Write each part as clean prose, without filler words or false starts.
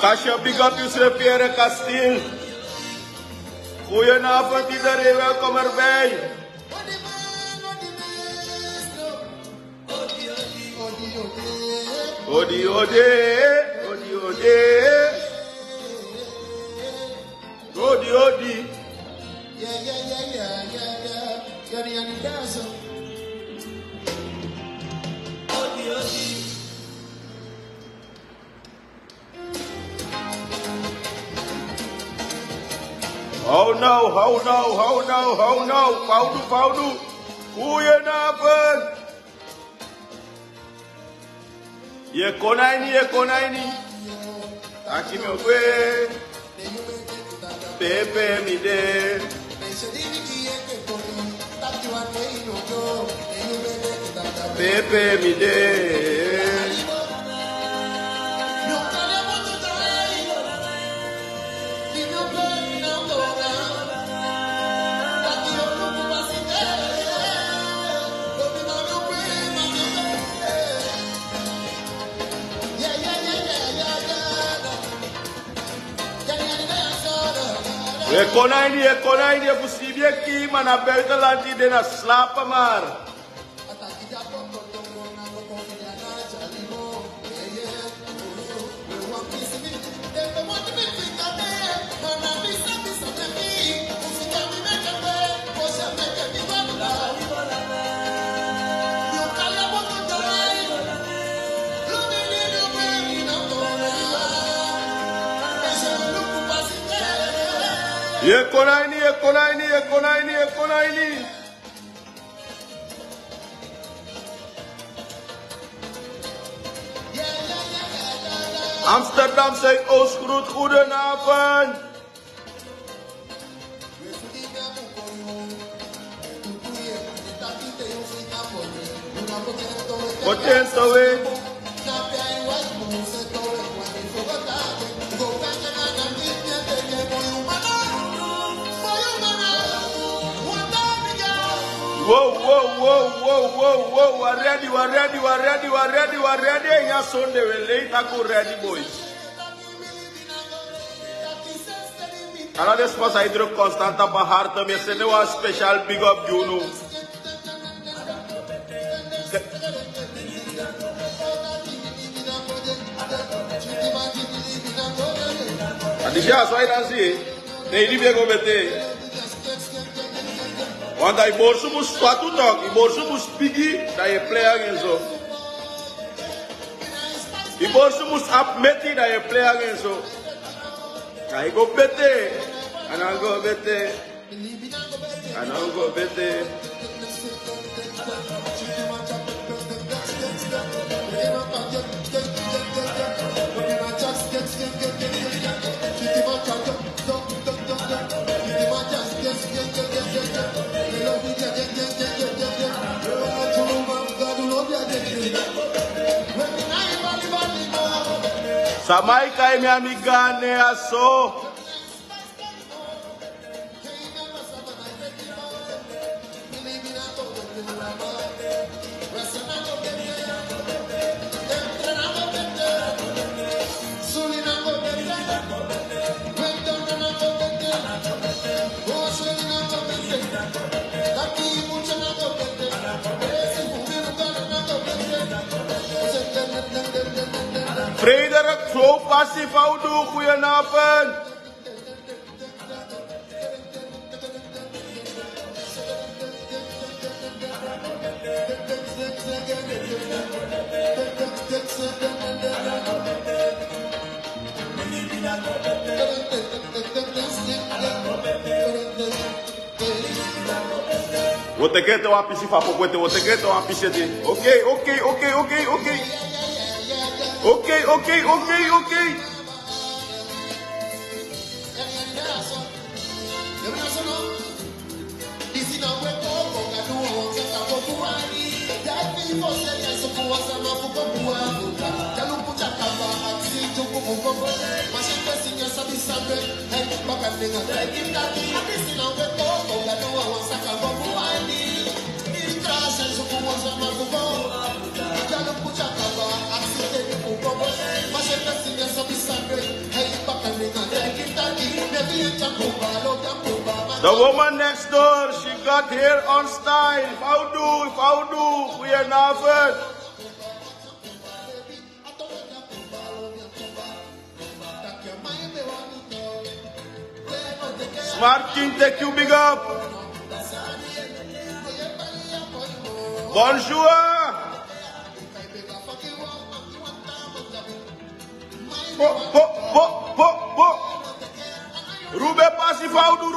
Kasje, big up Yusuf Pierre Kasteel. Goedenavond iedereen, welkom erbij. Odi, odi, odi, odi. Odi, odi. Oh no, oh no, oh no, oh no. Faudu, faudu. Goedenavond. Je konijnie, je konijnie. Aki me kwe. Pepe mi de. Pepe mi de. Je konijnie, voorzien je kiem, maar naar buitenland die naar slapen maar. Je konijnie, je konijnie, je konijnie, je konijnie. Amsterdam Zuidoost-Groet, goedenavond. Potento we. Wow, wow, wow, wow, wow, wow. We're ready, we're ready, we're ready, we're ready, we're ready. Ja, Sunday, we're late. I'm ready, boys. En dat is pas hij druk constant op mijn hart. Maar ze doen een speciaal big up, you know. En die ja, zo je dan zie. Nee, die ben ik meteen. Want hij borsu moest swatu toch, hij borsu moest pigi, dat je player en zo. Hij borsu moest apmeti, dat je player en zo. Hij go bete, en dan go bete, en dan go bete. Samai kai mi amigane aso. Frederik, zo passief houdoe, goedenavond. Wat ik het al pissie van pokoete, wat ik het al pissie dit. Oké. The woman next door, she got hair on style. How do? We are never. Smart King, take you big up. Bonjour. Rube Passifaudu.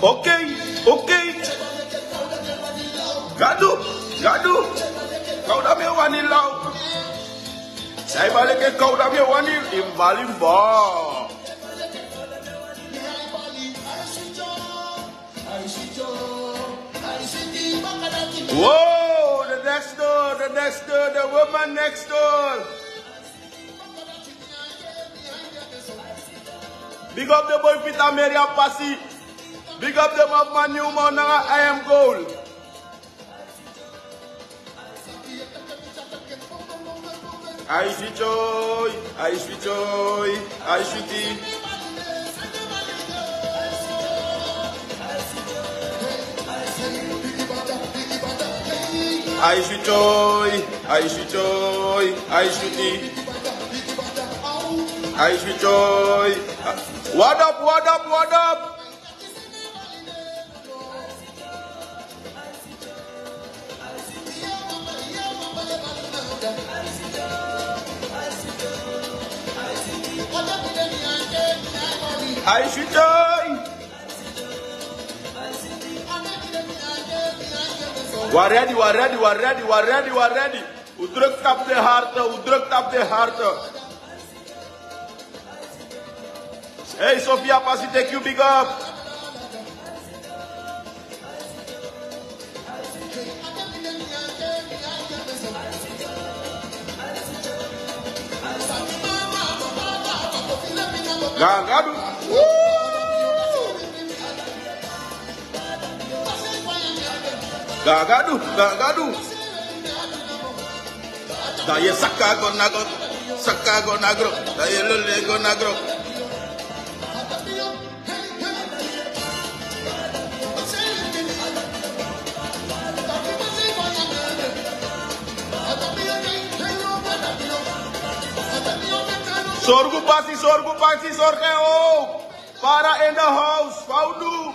Okay. Gadu. Kau dah mewani lau. Saya balik ke kau dah mewani imbalimba. Whoa, the next door, the woman next door. Big up the boy Pita Maria Pasi. Big up the man new man I am gold. I sweet joy. I sweetie. I sweet joy. I sweet joy. What up? I sweet joy. We're ready. Who drukt op de harten? Hey, Sophia Pasi, take you big up. Gagadu. Daya saka go nagro. Daya lele go nagro. Sorgu pasi, sorgeo. Para in the house, Faudu.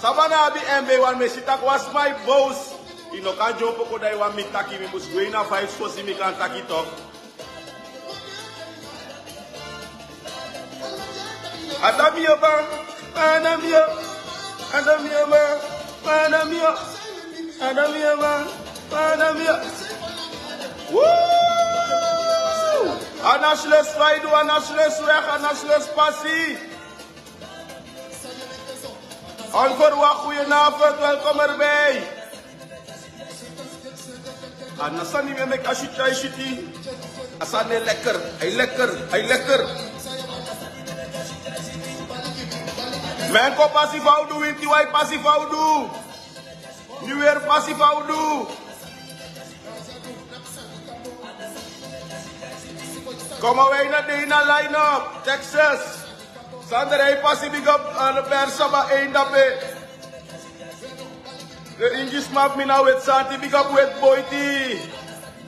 Sabana abi MB1 Mesitak was my boss. Ino kan jumpo ko dai wan mi taki mi mus go na 5 so si mi kan taki to. Adamio. Woo! Anasles Faidu, Anasles Weg, Anasles Passie. Encore wat goedenavond, welkom erbij. Anasani me mek ashita shiti. Asane lekker, hij lekker. Men ko passief houdu, winti wai passief houdu. Nu weer passief houdu. Komen wij naar de line-up, Texas. Sander, hij passief big up aan de persaba 1 dape. De Ingis map me nou met Santi, big up with Boyti.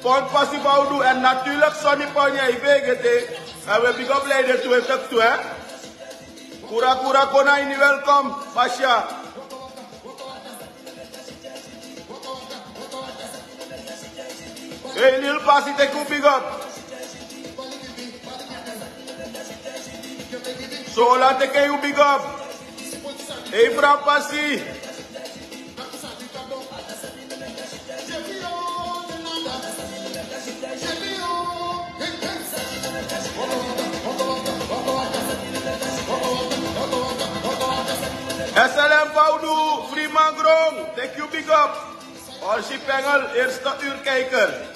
Pont passief houdu en natuurlijk Sonny Ponja, ik weet het. En we big up leider toe, effect toe, hè. Kura kona ini welcome, Pasha. Hey, Lil Pasi, take you big up. So laat ik je big up. Hey, vrouw Passie. SLM Voudu, Freeman Grong, thank you big up. Orsi Pengel, eerste uur kijker.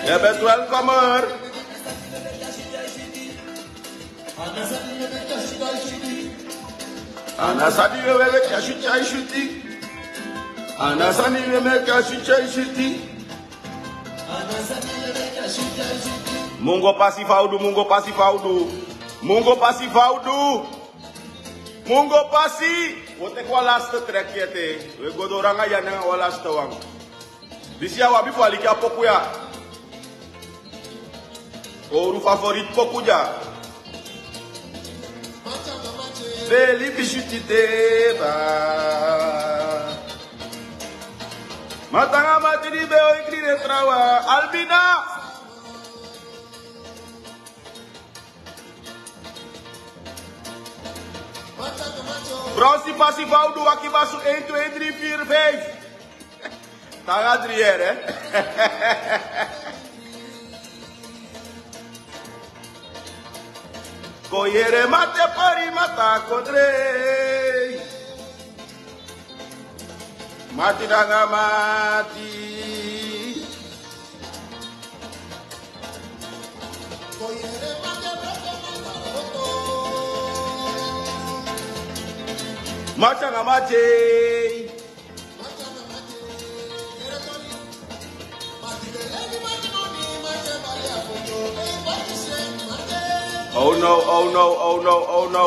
Je bent welkom hoor. Anasani we met kashuchai shuti. Anasani we met kashuchai shuti. Mungo pasi Voudu, mungo pasi Voudu. Mungo pasi Voudu. Mungo pasi. Wat ik wel laatste trekje te. We go door ranga ya na wel laatste wang. Disia wabi fali kia poku ya. Oru favorit poku ja. Libi shutite ba. Matanga matini beo ikri de trawa. Albina. Bronsi pasi Voudu akibasu 1, 2, 3, 4, 5. Tanga 3 hè. Koyere mate pari mata kodre. Mati danga mati. Koyere mate Machanga mate. Oh no, oh no, oh no, oh no.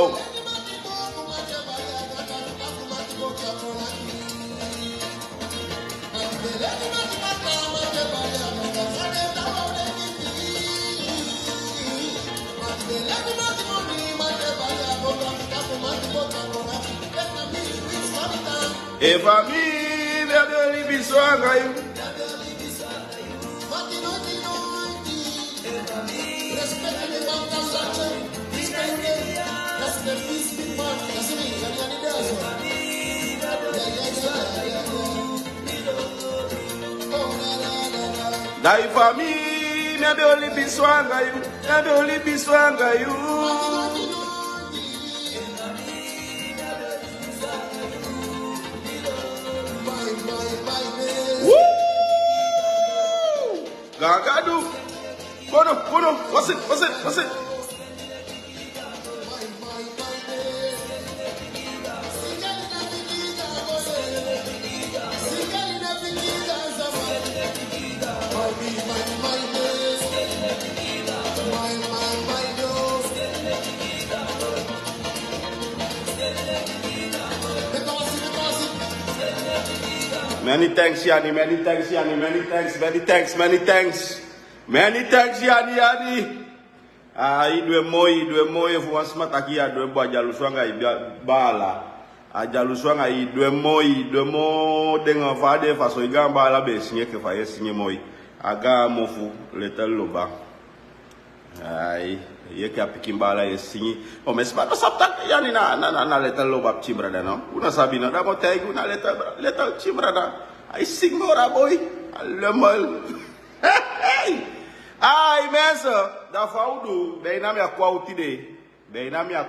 Eva mi vede libi swanga you. Dai famille, me be only be swanga you, me be only be swanga you. Woo! Gagadu, Bono, what's it? Many thanks, Yani. Many thanks, Yani. Ah, idwe moyi fuwa mataki ya dwe bo jaluswanga bala. A jaluswanga idwe mo denga fade faso igamba la be sinye ke faye sinye moyi. Aga mofu letel loba. Ai, ye ke apikimbala ye sinye. O mesma no sapta Yani na letel loba chimbrada no. Una sabina da mo taigu na letel chimbrada. I sing more boy. Allemal. Ai mensen, dat Voudu, bijna meer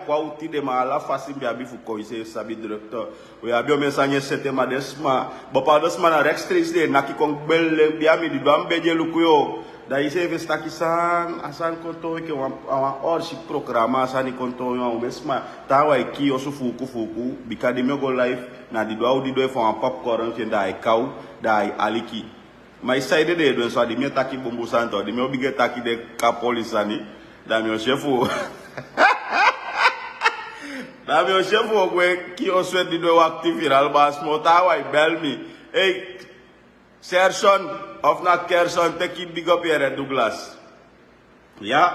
kwauti de maar la fasim bi abi fuko ise sabi directeur. We abi mensanje sete ma desma, bapa desma na rechtstreeks de naki kon belle bi ami di bam beje lukuyo. Da ise even stakisan asan konto ke wan orsi programa asani konto yo mesma tawa iki osu fuku bika de mego life na di do audi do for popcorn ke dai kau dai aliki. My side de do so di mi taki bombu santo di mi obige taki de kapolisani da mi o chefu da mi o chefu kwe ki o sweat di do active viraalbaas motawa bel mi hey Serson of not Kerson take big up here Douglas ya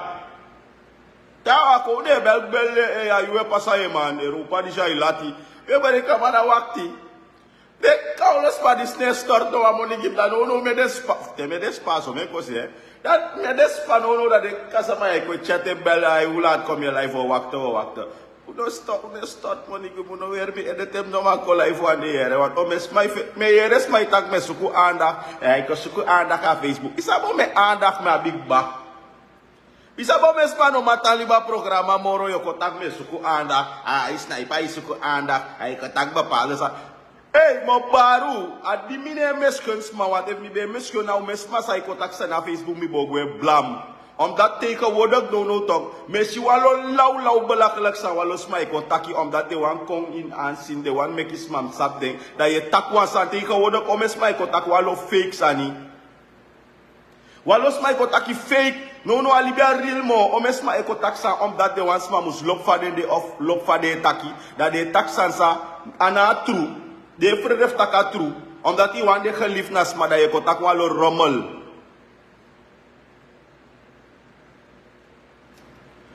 tawa ko de bel ya yuwe pasaye man Europa di ilati e bari kamara wakti De kaules pa di snare start no amoni give that no me despa. Te me despa so me kosi that me despa no that de kasama e ko chatte bella I will not come your life or wakta. Don't stop me start money give no weer me editem no man ko life one day want o me yeres my tag me suku anda e ko suku anda ka Facebook. Isa bo me anda me a big back. Bisa bo me spano mataliba programa moro yo ko tag me suku anda Snaipa suku anda ai ko tag ba palesa. Hey, mo baru, adi mine meskens ma wat if mi be mesken nou mesma sa ko tak na Facebook mi bogwe blam. Dat take a wodak no talk. Messi walo law belaklak sa walo smai ko taki dat de wan kong in an sin de wan make smam sap ding. Da ye tak wan sa take a wodak o mesma ko tak walo fake sani. Walo smai ko taki fake. No alibi real mo o mesma ko tak sa dat de wan smamus lop fa de of lop fa de taki. Da de tak sansa ana true. De vrede taka true, omdat hij wande geliefd nas maar dat je kontak walo rommel.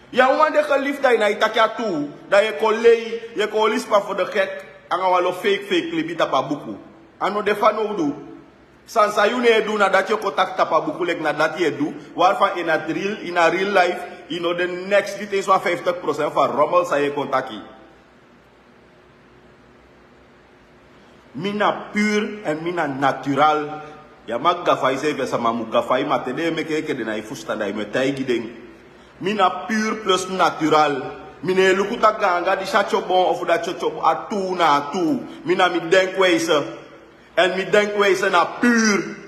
Ja wande geliefd dat je na itakia toe, dat je kolei, je kolispa voor de gek, en walo fake libi tapa buku. Ano defa no do. Sansa you ne do na dat je kontak tapa buku lek na dat je do, waarvan in a real life, you know the next details van 50% van rommel sa je kontaki. Mina pur en mina natural. Ya mag gafai se vesa mamu gafai matede meke de na ifusta da me taigi ding. Mina pur plus natural. Mine lukuta ganga di chacho bon of da chocho atu na atu. Mina mi denkweise. En mi denkweise na pur.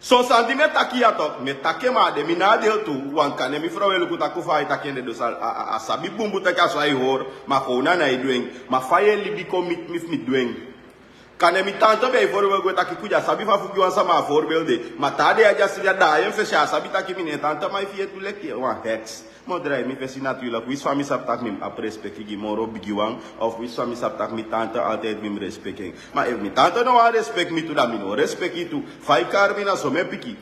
So sentiment taki atok me take ma de mina deel tu wan kan mi vrouwe lukuta kufa itakende dus asabi bumbu te kaso ai hor ma kona na idoing ma faye libi commit mi doing kan mi tanto be voorbeeld go taki kuja sabi fa fugi wan sama voorbeelde ma tade aja sia da yen fe sha sabi taki mi ne tanto mai fie tu lek wan hex mo drai mi fesi natuurlijk wis van mi sap tak mi ap respect gi moro bigi wan of wis van mi sap tak mi tanto altijd mi respecting ma if mi tanto no respect mi tu da mi no respect itu fai kar mi na so me piki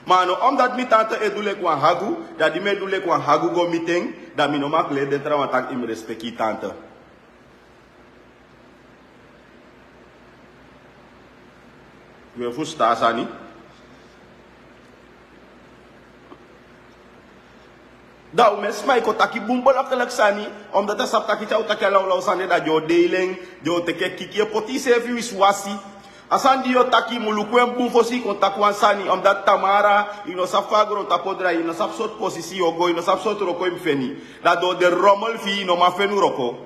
ma no omdat mi tanto edule kwa hagu da di me dule kwa hagu go meeting da mi no mak le de tra tak im respect ki tanto we fusta sani Daw mes may ko taki bumbol akalak sani omdat ta sap taki chau taki law sani da jo dealing jo teke kiki poti sefi wiswasi asan dio taki mulukwen bum fosi ko takwan sani omdat tamara ino safagro tapodra ino sap sot posisi ogo ino sap sot roko imfeni da do de rommel fi no ma fenu roko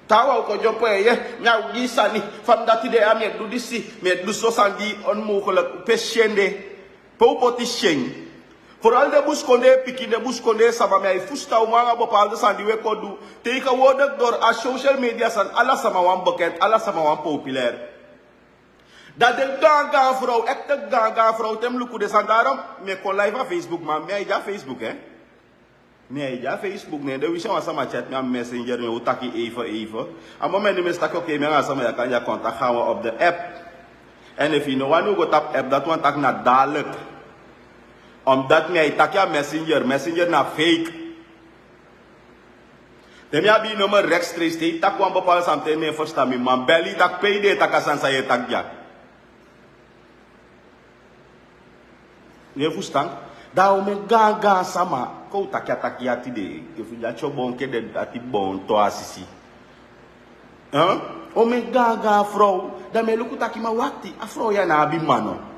tawa ko jopo ye nyaw gisani fam dati de amet du disi me du sosandi on mu ko la peshende Pou poti sheng. Vooral de buskonde piki de buskonde sama me fusta umanga bepaalde sandiwe kodu. Tegenwoordig door a social media san alla sama wan bekend, alla sama wan populair. Dat de ganga vrouw, echte ganga vrouw tem luku de san daarom me kon live op Facebook maar me ja Facebook Nee, ja Facebook nee, de wisha sama chat me messenger me utaki even. A moment me stak oké me sama ya kan ja contact gaan we op de app. En if you know one go tap app dat one tak na dadelijk. Omdat mij takja messenger na fake. Dan heb je nummer rechtstreeks die tak wan bepaald samte me verstaan me man belly tak PD takasan saya takja. Je verstaan? Daarom me gaga sama ko takja tide. If you just bon ke de ati bon to asisi. O me gaga vrouw, dan me luku taki ma wakti, a vrouw ya na abi mano.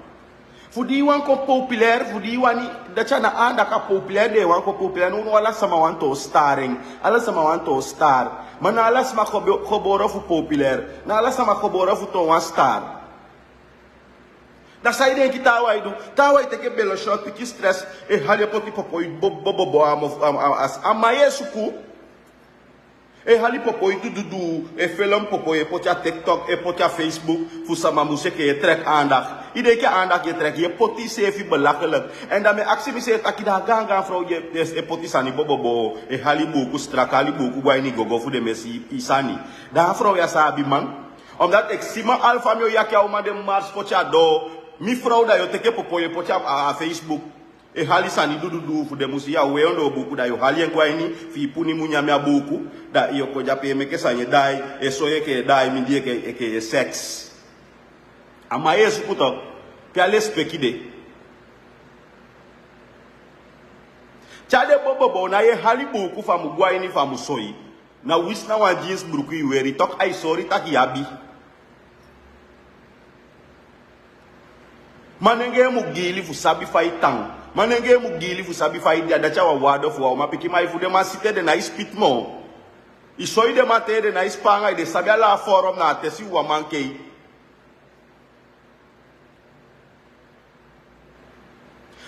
Voor die wan ko populair, voor die wan dat je na anda ka populair de wan ko populair, no ala sama wan to starring, ala sama wan to star. Maar na ala sama khoboro fu populair, na ala sama khoboro fu to wan star. Da sai den ki tawai do, tawai teke belo shot piki stress, e hali poti popo bobo as amaye suku. E hali popo itu dudu, e film popo e potja TikTok, e potja Facebook, voor sama musik je trek aandacht. Iedereen keer aandacht je trek, je poti sefi belachelijk. En dan me actie me zegt, taki da ganga vrouw je, des e poti sani bobo, e hali boku strak, hali boku guaini gogo voor de messi isani. Dan vrouw ya sabi man, omdat ik sima alfa mio yakia uma de mars potja do, mi vrouw da yo teke popo je potja a Facebook. e hali sani dudu fu de musia weondo buku da yo hali en kwaini fi puni munyame abuku da iyo ko jape meke sanye dai e soye ke dai mi die ke sex ama yesu puto pe ale spekide chade bobo na ye hali buku fa mu gwaini fa mu soyi na wisna wa jeans buku iweri tok ai sorry taki yabi manenge mu gili fu sabi fai tang manenge mu gili fu sabi fai dia dacha wa wado fu wa mapiki mai fu de masite de na ispit mo isoi de mate de na ispanga de sabi ala forum na tesi wa manke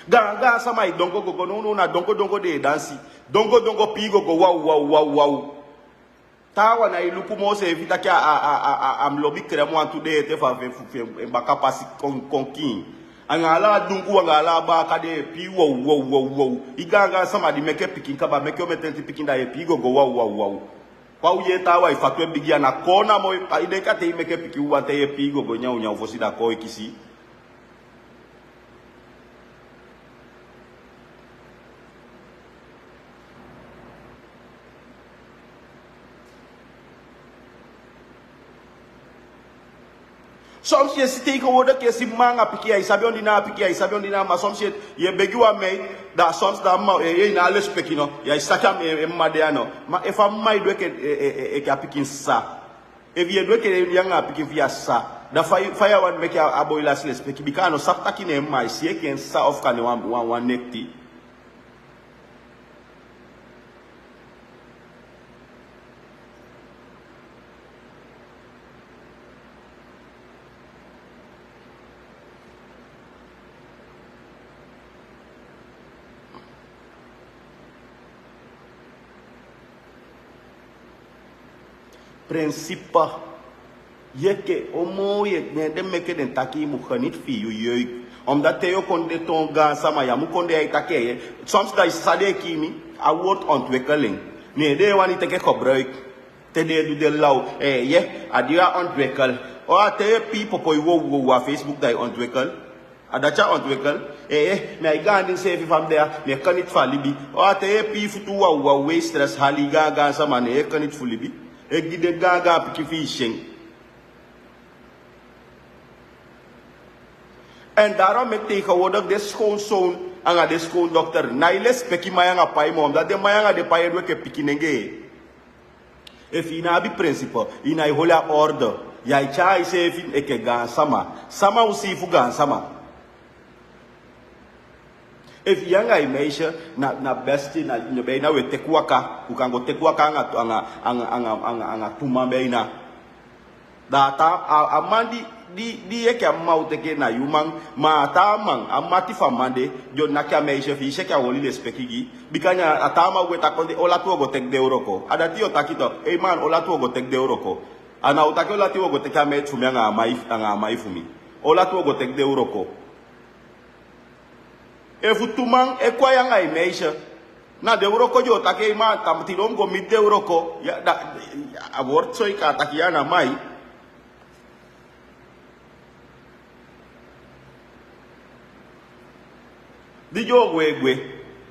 ganga sama i dongo go no na dongo de dansi dongo pigo go wow tawa na iluku mo se evita kia am lobby kremo an today te fa fe mbaka pasi konkin angala dunku angala ba kade pi wow iganga sama di meke pikin kaba meke o metenti pikin da e pigo go wow kwa uye tawa ifatwe bigia na kona mo ide ka te meke pikin wa te e pigo go nya fosi da ko ikisi some shit si take over ke si manga piki ai sabi ondina ma some shit ye begiwa me da some da ma ye na le spekino ya isaka me madeano ma if am mai do ke e ka pikin sa if ye do ke yanga pikin via sa da fire one make a boiler sle speki bikano sapta ki ne mai si e ken sa of kan one nekti principe yeke omo ye de meke den taki mu khanit fi yu omdat te yo konde ton ga sama ya mu konde ay take soms da sade kimi a woord ontwikkeling nee de wani teke gebruik te de do de law ye adia ontwikkel o te people po wo wa Facebook da ontwikkel adacha ontwikkel me ga din se fi fam there me kan it fa libi o te futu wa we stress hali ga sama ne kan it fu libi e gide gaga piki fishing en daarom met tegenwoordig de schoonzoon anga de schoondokter na ile speki mayanga pai mo omdat de mayanga de pai do ke piki nenge if ina bi principle ina hola order ya chai se fi e ke ga sama usifu ga sama if yanga imeisha na besti na beina we tekuaka ukango tekuaka anga tuma beina data amandi di yeke amaute ke na yumang ma tamang amati famande jo nakia meisha fi sheka woli le spekigi bikanya atama we takonde ola tu go tek de euroko adati otakito e man ola tu go tek de euroko ana otake ola tu go tek amet fumi anga mai fumi ola tu go tek de euroko e futumang e kwa yanga imeisha na de euroko jo take ma tamtilom go mid de euroko ya da abort so ika takiana mai di jo gwe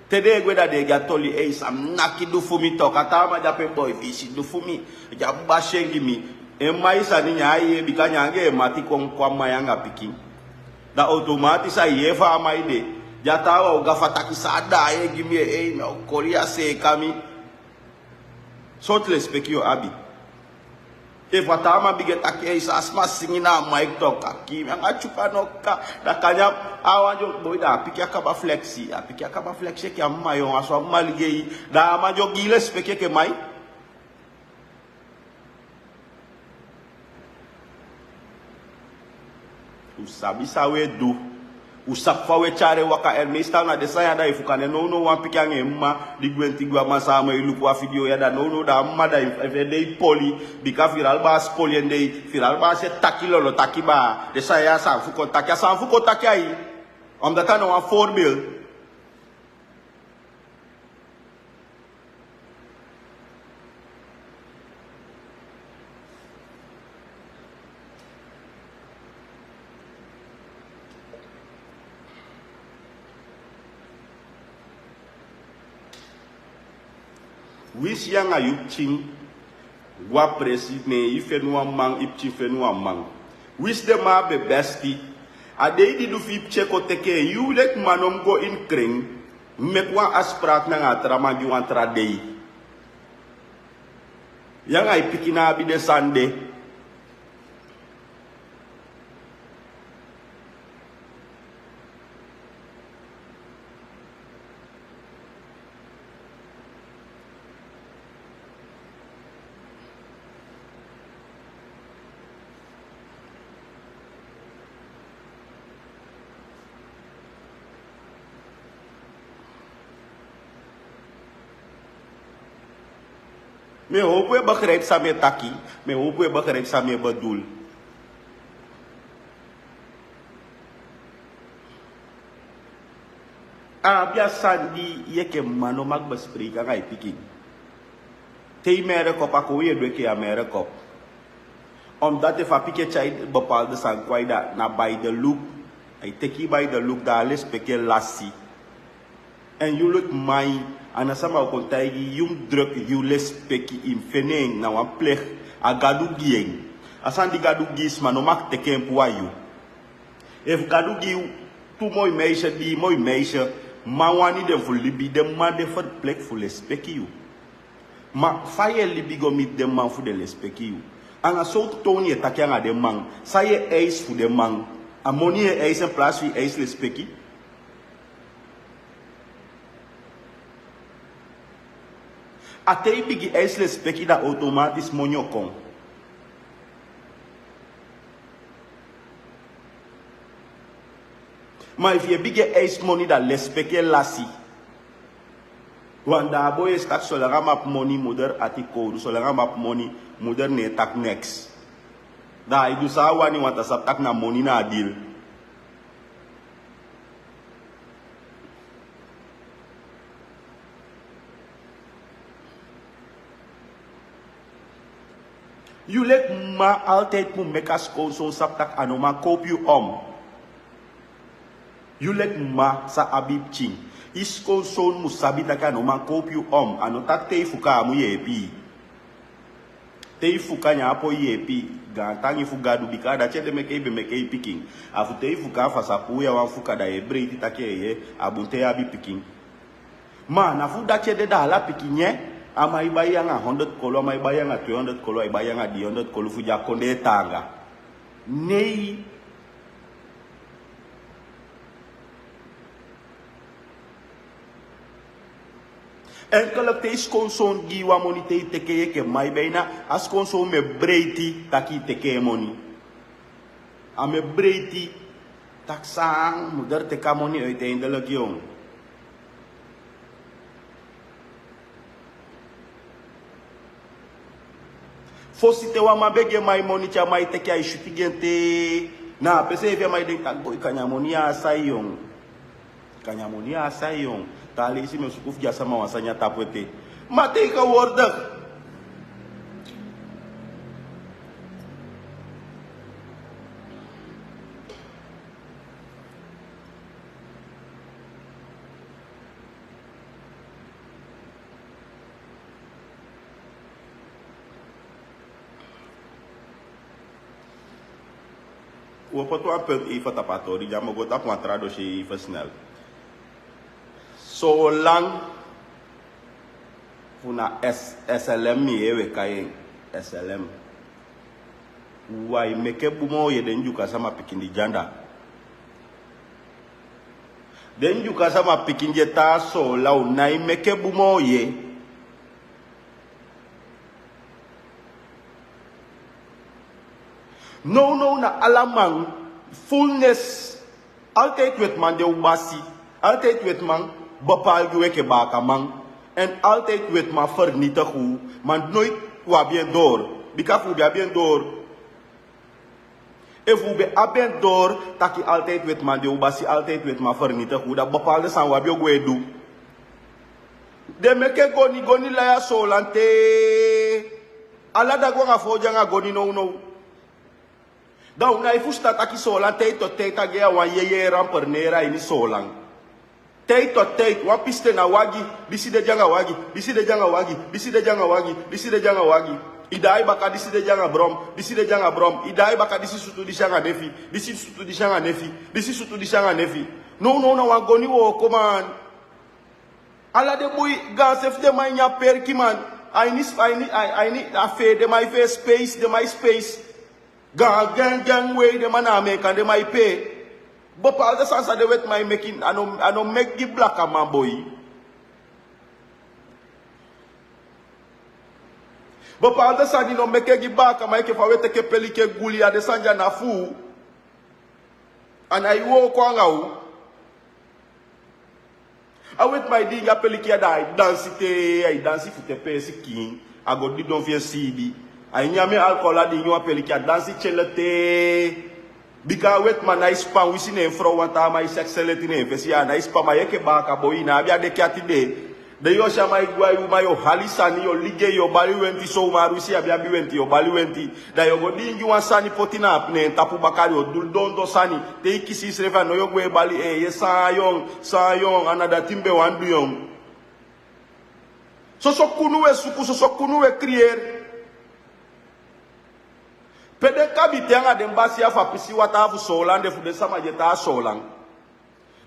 tede gwe da de gatoli e sam naki du fumi to katama ja pe boy fishi du fumi ja bashengi mi e mai sa ni nyaye bikanya nge mati kon kwa mayanga piki da automati sa yefa mai de jatawa ugafata kisada gimi na korea se kami sotle spekio abi e fatama bigeta ke asma singina mic talk aki anga chupanoka da kanya awanjo boida apiki akaba flexi ke amayo aso maligei da majo gile speke ke mai usabi sawe do usakfa we chare waka elmista na desaya da ifukane no wan pikange mma digwenti gwa masama iluku wa video ya da no da mma da ifede poli bika viraalbaas poli ende viraalbaas takilo lo takiba desaya sa fuko takia yi omdat dan een voorbeeld Wis yang ayup ching. Wa presi ne ifenu amang ipchi fenu amang. Wis de ma be besti. Ade di du fip cheko teke you let manom go in kring. Mekwa asprak na nga tramagi wan tradei. Yang ay pikina bi de sande. Me hoop je begrijpt sa me taki, me hoop je begrijpt sa me bedoel. Abia sandi yeke mano mag bespreken ngai piking. Tei mere kop ako je doe ke a mere kop. Omdat de fapike chai bepaalde sang kwai da na by the look, I teki by the look da les peke lassi. En you look my ana sama kontaigi yung druk you les peki in feneng na wan plek a gadu gieng. Asan di gadu gis manomak teken puayu. If gadu giu tu mooi meisje die mooi meisje ma wani de voor libi de man de voor plek voor les peki you. Ma faye libi go mit de man voor de les peki you. Anga so toni etaki anga de man saye eis voor de man. Amoni eis en plaats wie eis les peki. Até bigi eisles peki da automatisch monyo kom. Maar if je bigi eis money da les peki lassi. Wanda boy stak solara map money moeder atiko, solara map money moeder ne tak next. Da idu sa wani wanta sap tak na money na deal. You let ma altijd moet meka school zo'n saptak anoma koop you om. You let ma sa abib ching. Is school zo'n musabi tak anoma koop you om. Anotak te fuka amu yepi. Te fuka nya apo yepi. Gantangi fuga du bika da chede mekei be mekei picking. Afu te fuka fa sapu ya wan fuka da ebre titake ye abunte abi picking. Ma na fu da chede da la picking ye. Ama ibayanga 100 kolo, ama ibayanga 200 kolo, ibayanga 100 kolo fuja konde tanga. Nei. Enkele teis konson giwa moni te teke ke mai bijna as konson me breiti taki teke moni. Ame breiti taksang moeder teka moni uiteindelijk jong. Fosite wa mabege mai moni cha mai teke ai shutigente na pese vya mai denk tak boy kanyamoni asayong. Kanyamoni asayong. Tali isi mesukuf jasa mawasanya tapwete. Mate ka wordak. O poto a punt even tapatori, ja mo gota pontrado she even snel. So lang funa SLM mi ewe kayen SLM. Wai meke bumo ye denjuka sama pikindi janda. Denjuka sama pikindi ta so lau nai meke bumo ye. No na alamang fullness altijd wet man de ubasi altijd wet man bepaal je weke baka man en altijd wet man vernietig hoe man nooit wa bien door bika fu bien door if u be abien door taki altijd wet man de ubasi altijd wet man vernietig hoe dat bepaalde san wa bio gwe do de meke goni la ya solante ala da go ga foja nga goni no Daw na ifusta taki solang te to te tagea wan yeye rampernera ini solang. Tijd tot tijd, wat piste na wagi, bisi de janga wagi, bisi de janga wagi, bisi de janga wagi, bisi de janga wagi. Idai baka disi de janga brom, bisi de janga brom. Idai baka disi sutu di janga nefi, disi sutu di janga nefi, disi sutu di janga nefi. No, wagoni wo koman. Ala de boy gas if de my nya perki man. I need a fair, de my face space, de my space. Gang way, de man I make and de my pay. But all the sense they wet my making, I don't make the black a man boy. But all the sense you don't make the back, I make if I wait take a pelike guli at the sanja na fu. And I walk on out. I wait my ding a pelike that I dance it the pesi king. I go did don't fear CD. I nyame alcohol at the new pelike dance it chelete. Because wet man I spam we see name for one time I excellent in investi and I spam my eke baka boy na bia de kati de yosha my guy my yo halisani yo lige yo bali wenti so maru si abia bi wenti yo bali wenti da yo go dingi wan sani potina apne tapu bakari yo dul dondo sani te ikisi srefa no yo go bali ye sa yong another timbe wan du yong so kunuwe suku so kunuwe krier. Pede kabite anga dembasi afa pisi wata afu solan de fude sama jeta solan.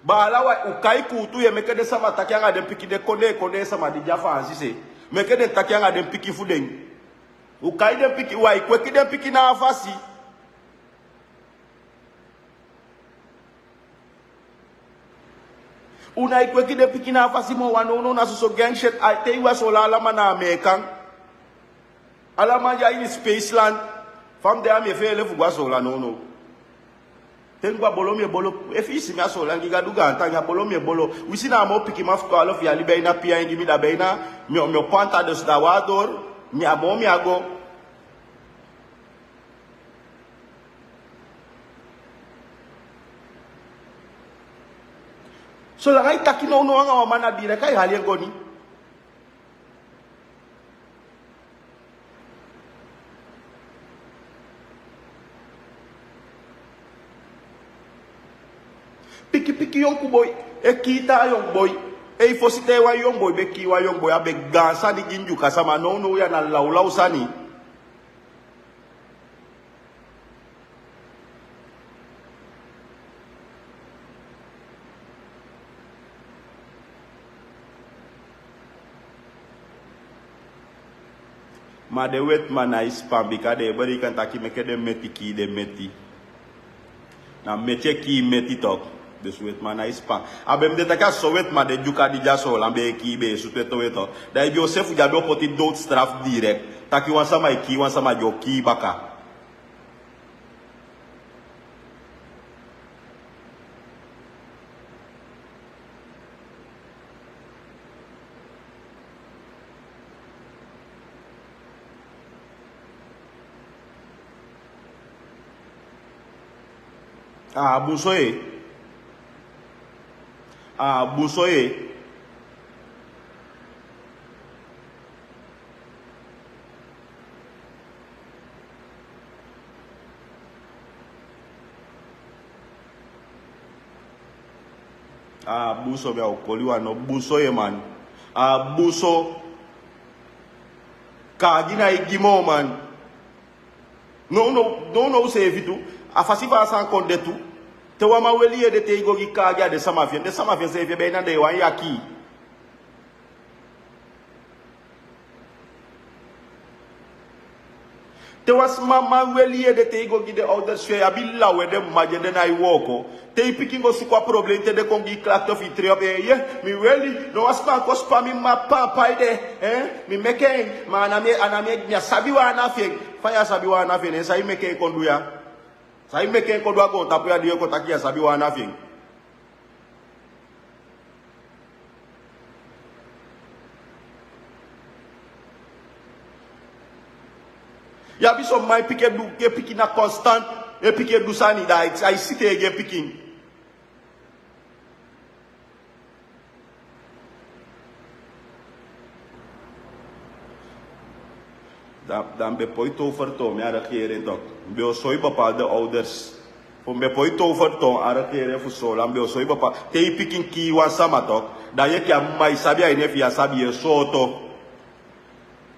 Ba alawa ukai kutu ye meke de sama taki anga dem piki de kone sama di jafa ansise. Meke de taki anga dem piki fudeng. Ukai dem piki wa ikweki dem piki na afasi. Una ikweki dem piki na afasi mo wano na so gang shit I tell you sola alama na American. Alama ja in Spaceland. Femme de ame fe ele fugwa sola no. Tengwa bolo mi bolo e fi si mi sola ngiga duga antanya bolo mi bolo. Wisi na mo piki mafko alo fi ali beina pia ngi mi da beina mi panta de sta wador mi abo mi ago. So la kai taki no anga wa mana dire kai hali ngoni. Piki yonku boy, e kita yong boy, e fosite wa yong boy, be ki wa yong boy, abe gansa di ginju kasama no ya na laulau sani. Ma de wet man na ispam bika de bari kan taki meke de meti ki de meti. Na meti ki meti tok. De wet man na ispam. Abem de taka so wet man de juka di jaso lambe ki be suteto weto. Da ibi osefu jado poti dood straf direct. Taki wansama iki wansama jo ki baka. Busoye. Busoye. Buso bia okoliwa no busoye man. Buso kagina igimo man. No say vitu. Afasifa san konde tu. Te wama weli de te igo gikaga de samafien. De samafien se fe bena de wan yaki. Te was mama weli de te igo gi de ouder swe abilla we de maje de na iwoko. Te ipikingo su kwa problem te de kongi klak to fitri op ye. Mi weli no was pa ko spa mi ma papa de mi meken ma aname nya sabiwa na fe. Faya sabiwa na fe ne sai meken konduya. Sai meken kodwa go tapuya dio ko takia sabiwa na fe. Ya biso mai pike du ke piki na constant e pike du sani da I sit again picking. Dan be poito verto me regering toch. Be soi bepaalde ouders Voor me poi to voor ton arakere voor so lambe so iba pa te picking ki wan samatok da ye kya mai sabia ine fi asabi soto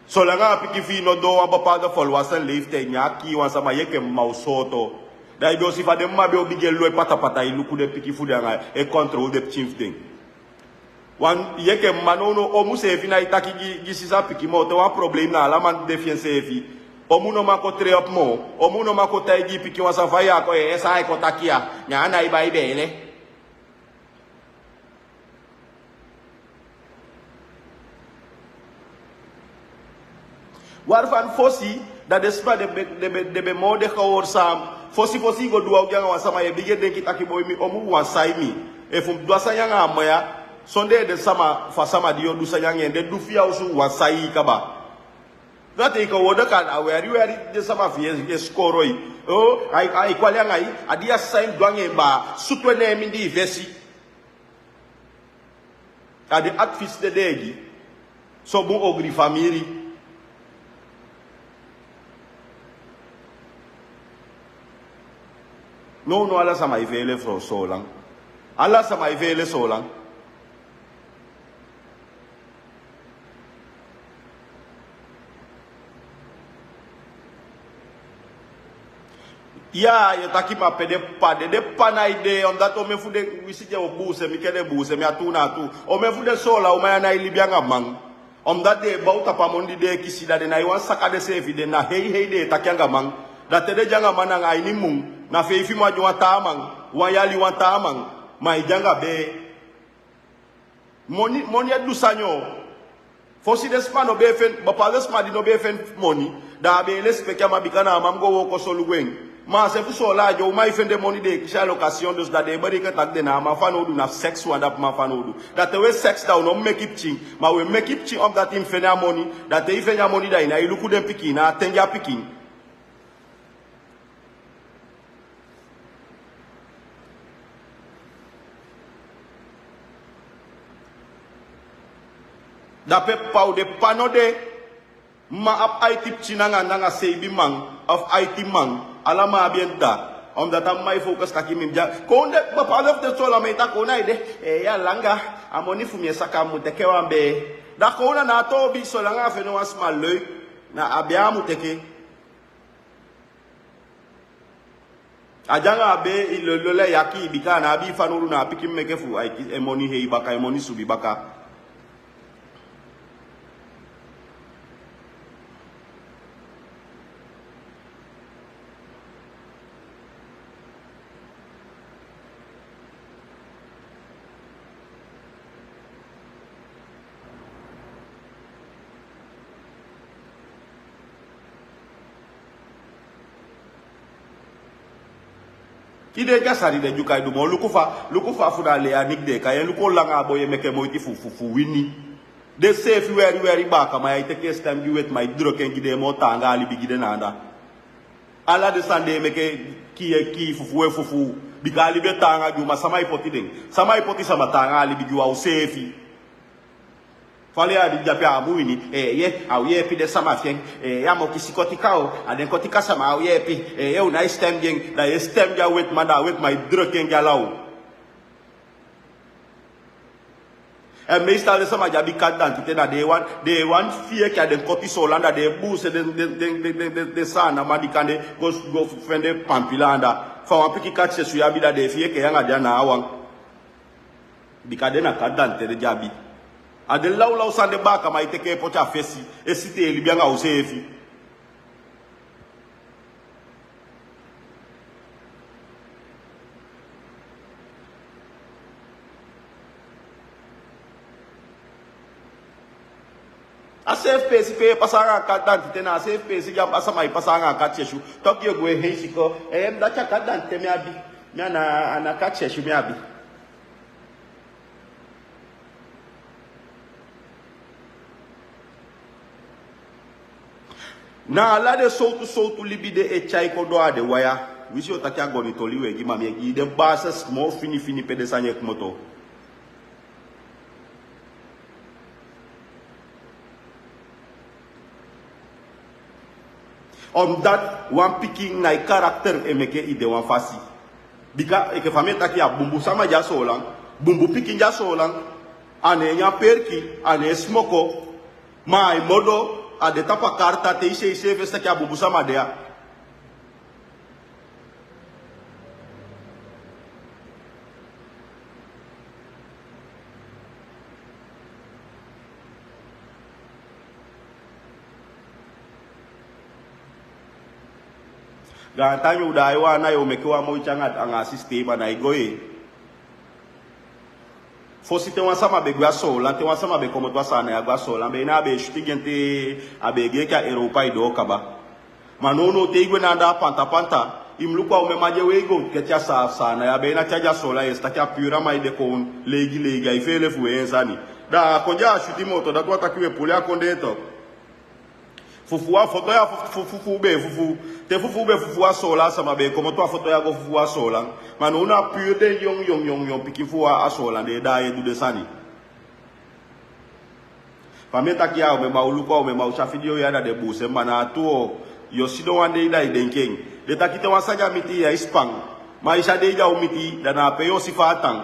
so la nga picking fi no do wan papa da fol wasan leaf te nya ki wan sama ye ke mau soto da ibo si fa de ma be obige lo pata pata ilu ku de picking fu de nga e control de chief thing wan ye ke manono o mu se fi na itaki gi sisa picking mo to wan problem na la man defiance fi omuno mako treop mo omuno mako taigi piki wasa faya ko esa ai ko takia nyana iba ibele warfan fosi da despa de be mode khawor sam fosi go duwa janga wasa ma bige den kitaki boy mi omu wasai mi e fum dwasa yanga amaya sonde de sama fa sama dio du sayanga de du fia usu wasai kaba that is what the can aware you are the sama fies scoroi oh ai kwali ngai adia sign dwange ba sutwene mi di vesi ade atfis de degi so bon ogri family no ala sama ivele fro so lang ala sama ivele so lang ya taki ma pede de pana ide on that o me fude wisije o buse mi kede buse mi atuna atu o me fude sola o ma na libi anga mang on that day bauta pa mondi de kisida de na iwan saka de sefi de na hey de taki anga mang da tede janga mananga ini mung na feifi ma jwa tamang wa yali wa tamang ma janga be moni adu sanyo fosi de spano be fen ba pa des ma di no be fen moni da be les pe kama bikana mamgo wo ko solugwen ma se fu so la jo mai fende money de kisha location dos da de bari ka tak de na ma fa no do na sex one up ma fa no do that the way sex down no make it ching ma we make it ching of that in fenya money that the fenya money da ina iluku dem pikin na tenja pikin da pe pau de panode ma ap IT chinanga nanga seibi mang of IT mang alama abienta omdat am mai focus kakimim ja konde ba pa of the sola meta kona ide ya langa amoni fumie saka muteke wambe da kona na to bi sola nga fe no asmal le na abia muteke ajanga be ilolole yaki bikana abi fanuru na pikim mekefu ai emoni hei baka emoni subi baka ide gasari de jukai du mo lukufa fuda le anik de kayen luko langa boye meke moiti fu wini de safe weri baka ma ite case time you with my droken gide mo tanga ali bigide nanda ala de sande meke ki fufu bigali be tanga ju ma sama ipoti sama tanga ali bigi wa safe fale adi japi amuini ye au ye pi de sama fien ya mo kisikoti kao aden kotika sama au ye pi una stem geng da stem ja with manda with my drukken galau meestal de sama jabi kadan tite na de one fear ka den koti solanda de boost de sana madikande go fende pampilanda fa wa piki katse su ya bi da de fear ke yanga jana awang bikade na kadan te de jabi ade law sande baka ma iteke pocha fesi esite libianga usefi a safe place pe pasanga kadan tena safe place ja pasama pasanga katcheshu tokyo go hensiko mdacha kadan teme abi nyana ana katcheshu me abi na la de soutu libi de e chai ko do ade waya wisi o takia goni toliwe gi mami gi de basas mo fini pe de sanye kumoto on that one picking na character emeke ide wan fasi Bika eke fami taki ya bumbu sama ja solang, bumbu pikin ja solang, ane nya perki, ane smoko, ma modo ade tapa karta te ise festa ki ya bumbu sama dea. Gantanyo udaiwa na yo mekiwa mo changat anga sistema na igoye. Fosi te wansama be gwa sola, te wansama be komo twa sana ya gwa sola, be na be shutigente abege ka Europa ido kaba. Manono te igwe na da panta imlukwa umemaje wego ketia sana ya be na chaja sola esta kia pura mai de kon legi ifele fuenzani. Da konja shutimoto da kwa takiwe pole akondeto. Fufuwa foto ya fufu be fufu te fufu be fufu asola sama be como to foto ya go fufu asola mano una pure de yong piki fuwa asola de da ye du de sani pameta kia o me mauluko o me mausha video ya da de buse mana to yo sido wande da idenken de takite wasaja miti ya ispang maisha de ja umiti da na pe yo sifatang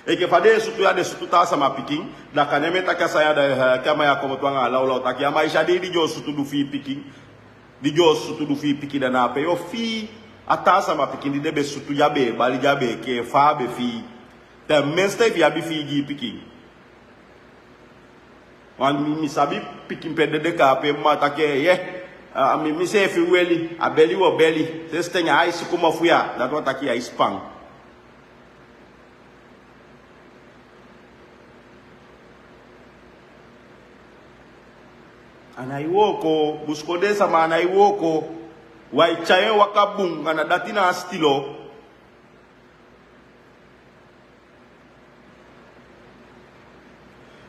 eke fade sutu ya de sutu ta sama piking da kaneme takia saya da kama ya como to nga laula takia maisha de di jo sutu du fi piking di jo sutu du fi piki da na pe yo fi ata sama piking di debe sutu jabe bali jabe ke fa be fi te menste fi abi fi gi piking wan mi sabi piking pe de ka pe mata ke ye mi se fi weli abeli wo beli te stenya ai sikuma fuya da to takia ispang. Anaiwoko buskode sama anaiwoko waichaye wakabung anadatina astilo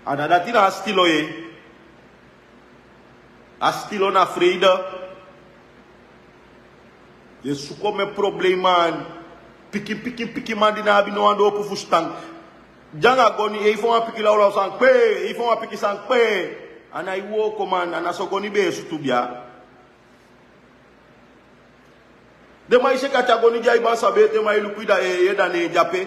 anadatina astilo ye astilo na freida yesu come problema piki mandi na abino ando pu fustang janga goni e fo piki laula sang pe e fo piki sang pe anaiwoko man anasogoni be sutubia de maisha kachagoni jai basa be te mai lukuida e yeda ne jape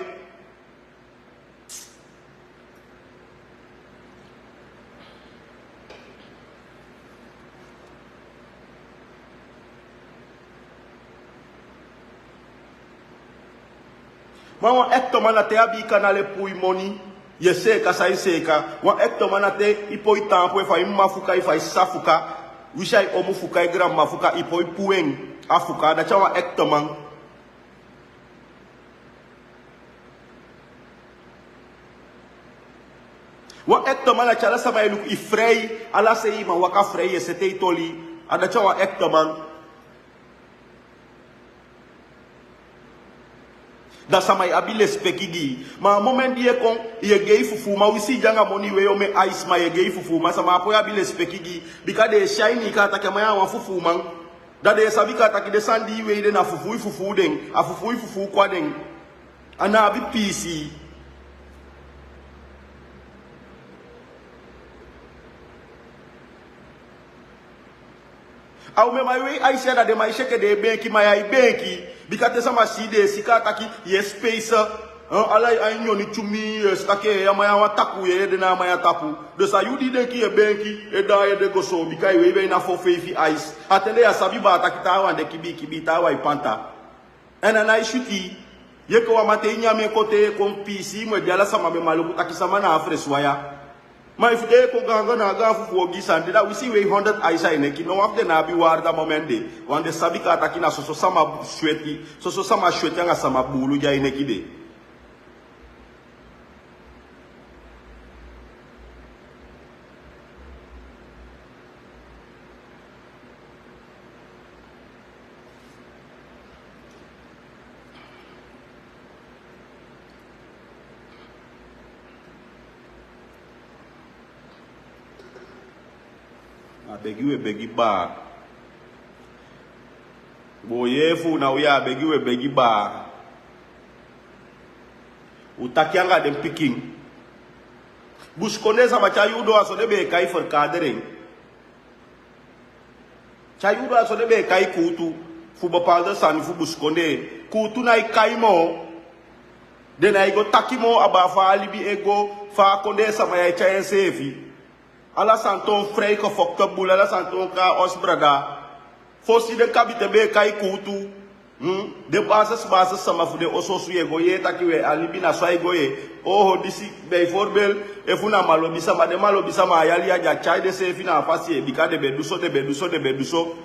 mama ekto mana te abi kanale pui moni yeseka sa iseka wa ekto manate ipo itampo fa imafuka ifa isafuka wishai omufuka igram mafuka ipo ipueng afuka da chawa ekto man wa ekto mana chala sama ilu ifrei ala seima waka frei sete itoli ada chawa ekto man da samai abile spekigi ma moment die kon ye gei fufu ma wisi janga moni we yo me ice ma ye gei fufu ma sama apo abile spekigi bika de shiny ka ta kama ya wa fufu man da de sabika ta ki de sandi we de na fufu den a fufu kwa den ana abi pc au me mai we aisha da de mai sheke de benki mai ai benki bikate sama side sikata ki ye space alai ainyo ni chumi stake ya maya wataku ye de na maya tapu de sa yudi de ki e benki e da ye de goso bikai we be na fo fefi ice atende ya sabiba atakita wa de kibi ta wa ipanta ena na ishuti ye ko wa mate nyame kote kon pc mo diala sama be maluku takisama na afreswaya ma ifde ko ganga na ga fu fogi sande da we see we 100 aisa ine ki no afde na bi warda momende wande sabika atakina soso sama shweti nga sama bulu ja ine kide begi ba boyefu na uya begi ba utakianga dem picking buskoneza bachayudo asodebe kai for kadering chayudo asodebe kai kutu Voor bepaalde sani voor buskonde. Kutu na ikaimo. Den hij go taki mo aba fa libi ego fa konde sama ya chayen sevi. Ala santon vrij gefokte boel, ala santon ka os brada. Fosi de kabite be kai kutu. De basis sama voor de ososu ego ye taki we alibi na so ego ye. Oh disi bijvoorbeeld efuna malobisa ma de malobisa ma ayali aja chai de sevi na fasi bika de beduso.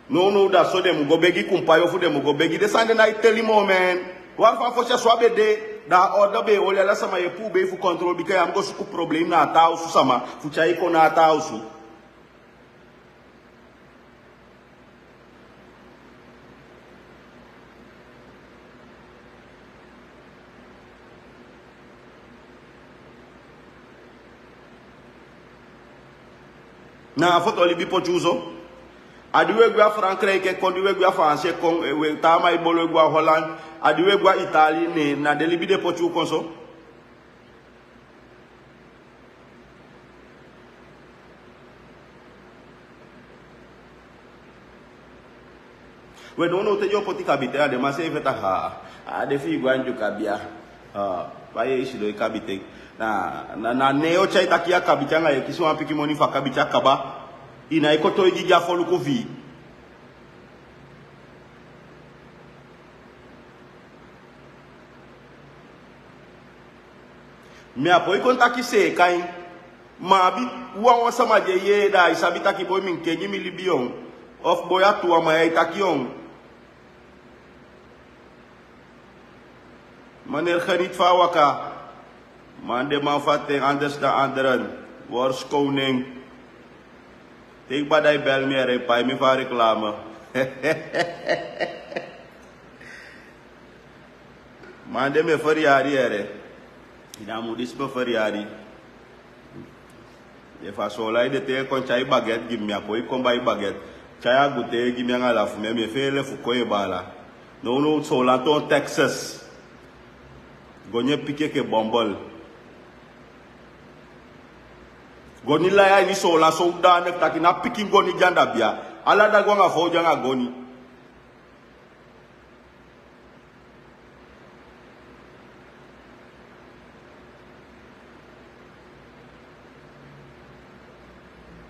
No da so de mugobegi kumpayo fu de mugobegi de sande na iteli mo man. Wan fa fosha swabe de da order be ole la sama ye pu be fu control bika am go suku problem na ta usu sama fu chai ko na ta usu. Na foto libi pochuzo. Adiwe gwa Frankrijk kon diwe gwa France kon we tama ibolo gwa Holland adiwe gwa Italie ne na de libi de pochu konso. We don't know te yo poti kabite ade ma se feta ha de fi gwa nju kabia baye ishi do kabite na neo chai takia kabita nga yekiso apiki moni fa kabita kaba ina ikoto ijija folu kovi. Me apoy kontaki se kai mabi wa sama je ye da isabita ki boy min kenyi mi libion of boya tuwa ma itakion maner geniet fa waka man de man vatte anders dan anderen wors koning. Ik badai bel meer pai mi fa reclame. Man de me fariari ere. Ina mudis be fariari. De fa so lai de te kon chai baguette gi mi apoy kon bai baguette. Chai agute gi mi ngala fu me fele fu ko e bala. No so la ton Texas. Gonye pique ke bombol. Goni la ya ni so la so da nek taki na picking goni janda bia ala da gwanga fo janga goni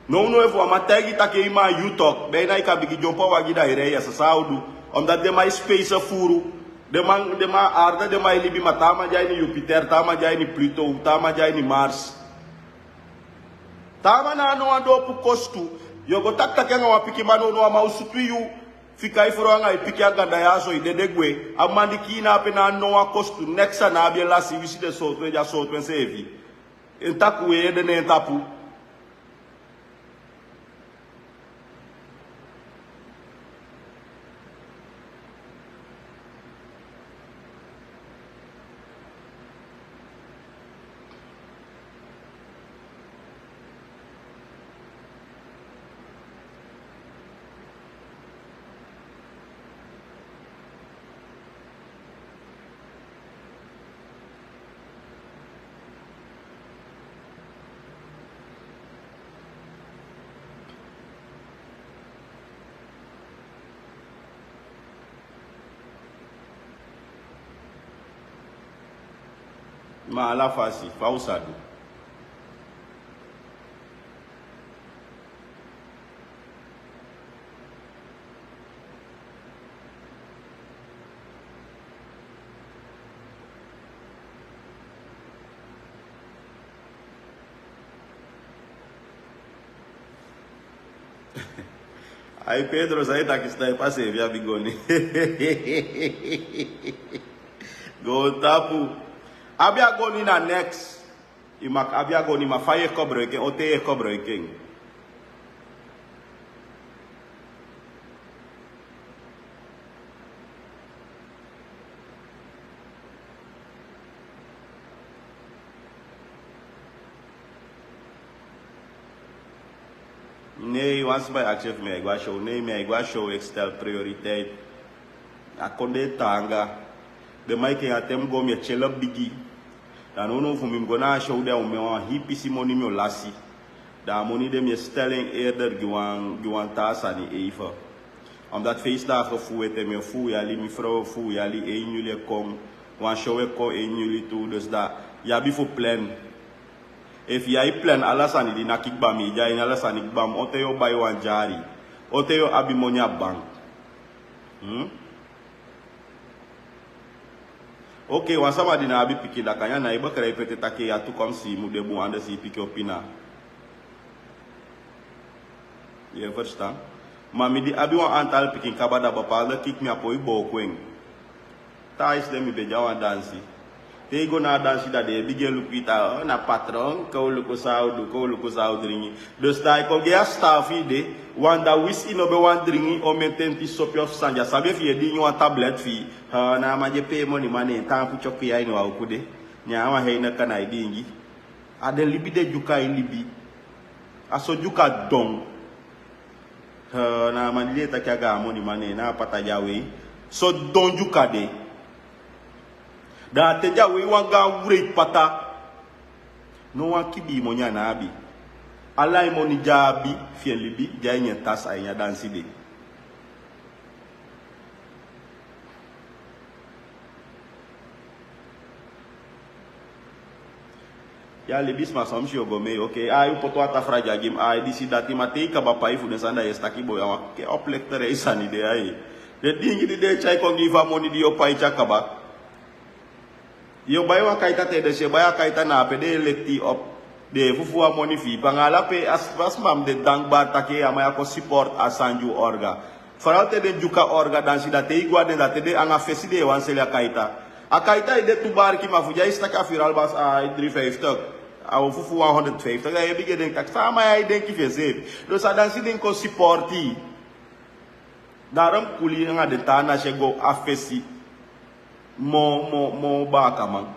no efo amategi taki ima you talk be na ikabigi jompo wagida ire ya saudu omdat de mai space furu de ma arda de mai libi matama jai ni Jupiter tama jai ni Pluto tama jai ni Mars. Tama na ano ando pu kostu yogo takta kenga wapiki mano no mausutu yu fika iforo anga ipiki aganda yaso idedegwe amandi kina pe na no kostu nexa na abia la sivisi de so ja so twensevi entaku e de ne tapu. Ma ala fasi fa usadu. Aí Pedro sai daqui Snaipa se via bigoni. Go tapu. Abia goni na next. Imak abia goni ma faye kobro ken ote kobro ken. Nee, once by active me igwa show, nee me igwa show extel prioriteit. Akonde tanga. De maike atem go me chela bigi. Dan ono fu mi gona show de o me on hipi simoni mi lasi. Da moni de me stelling eerder gwan tasa ni eva. Omdat feestdagen voert en mijn voer, jullie, mijn vrouw voer, jullie 1 juli kom. Want show kom 1 juli toe, dus dat, ja, voor plan. If jij plan alles aan die nakik bami, jij alles aan ik bam, oteo bij wan jari, oteo abimonia bank. Oké, want sama di na abi piki da kanya na iba krijg pete take ya toekomst moet de boe anders si piki opina. Je verstaan? Maar met die abi wan aantal piki kabada bepaalde kik me apo ibo kweng. Ta is de mi beja wan dansi. Te go na dansi da de bige lupita na patron, kau luku saudu dringi. Dus da ko ge staff ide, wanda wis ino be wan dringi o mententi sopi of sanja. Sabe fi di nyu tablet fi. Na maje pay money mane tan pu chokki ay no wa kude. Nya wa heina kana idingi. Ade libi de juka libi. Aso juka dong. Na manile ta kya money mane na pata jawe. So don juka de. Da teja we wanga wure pata no wan kibi mo nya na abi alai mo ni jabi fien libi jay nya tas ay nya dansi de ya libis ma som shi ogome okay ay poto ata fraja gim ay disi dati mate ka bapa ifu de sanda yestaki boy ama ke oplectere isani de ay de dingi de chay ko ngi fa moni di opai chakaba. Yo bayo kaita te de se baya kaita na pe de lekti op de fufuwa moni fi pangala pe as mam de dangba take amaya ko support asanju orga farate de juka orga dan sida te igwa de date de anga fesi de wan sele kaita a kaita ide tubar ki mafuja istaka viraalbaas a 350 a fufuwa 150 ga yebige den tak sama ya den ki fese do sa dan sidin ko supporti daram kuli nga de tana shego a fesi mo baka man.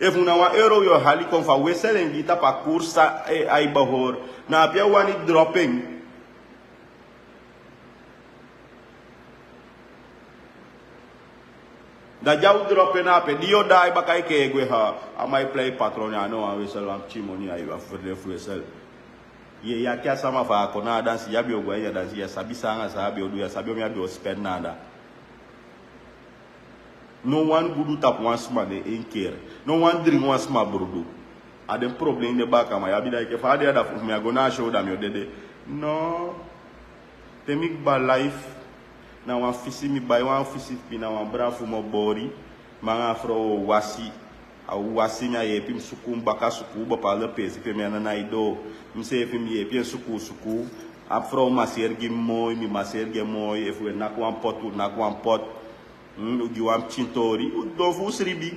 If una wa euro yo hali kon fa weselen gita pa kursa ay bahor na pia wani dropping. Da jaw dropping na pe dio dai bakay ke gwe ha amay play patron ya no a wesel am chimoni ay wa furde wesel. Ye ya kya sama fa ko na dansi ya bi ogwa ya dansi ya sabisa nga sa bi odu ya sabi o mi abi o spend nada. No one gudu tap one small in care. No one drink one small brudu. I dem problem in the back of my abida ke father da fu me agona show them your dede. No. Te mi ba life. Na wan fisi mi ba wan fisi pi na wan bra fu mo bori. Manga fro wasi. A wasi nya ye pim suku mbaka suku ba pa le pesi pe me na ido. Mi se pim ye pim suku. Afro maser gi moy mi maser gi moy e fu na kwan potu na kwan pot. Ugi wam chintori u dofu sribi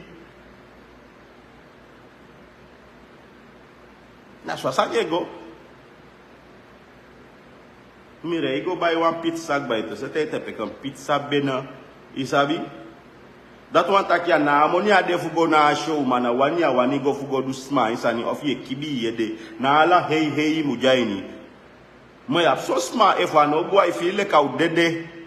na swasa ego mire ego buy one pizza by to sete tepe kan pizza bena isabi that one takia na amoni ade fugo na show mana wani go fugo du sma isani of ye kibi yede na ala hey mujaini mo ya so sma if one go I feel like out dede.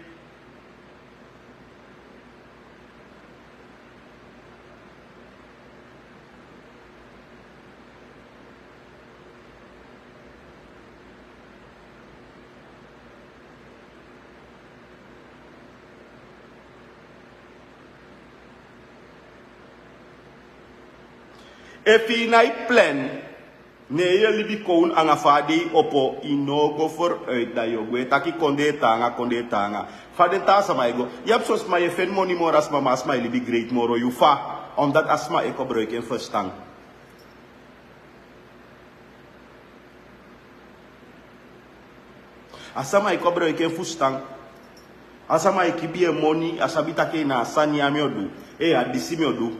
If in I plan, ne je libi koun angafadi opo inogo vooruit dat je weet taki konde tanga. Fade tasa maigo. Je hebt zoals maar je fen money more as mama as my libi great moro you fa. Omdat asma ik gebruik in verstang. Asama ik gebruik in verstang. Asama ik kibi money asabita ke na sani amiodu. Adisi miodu.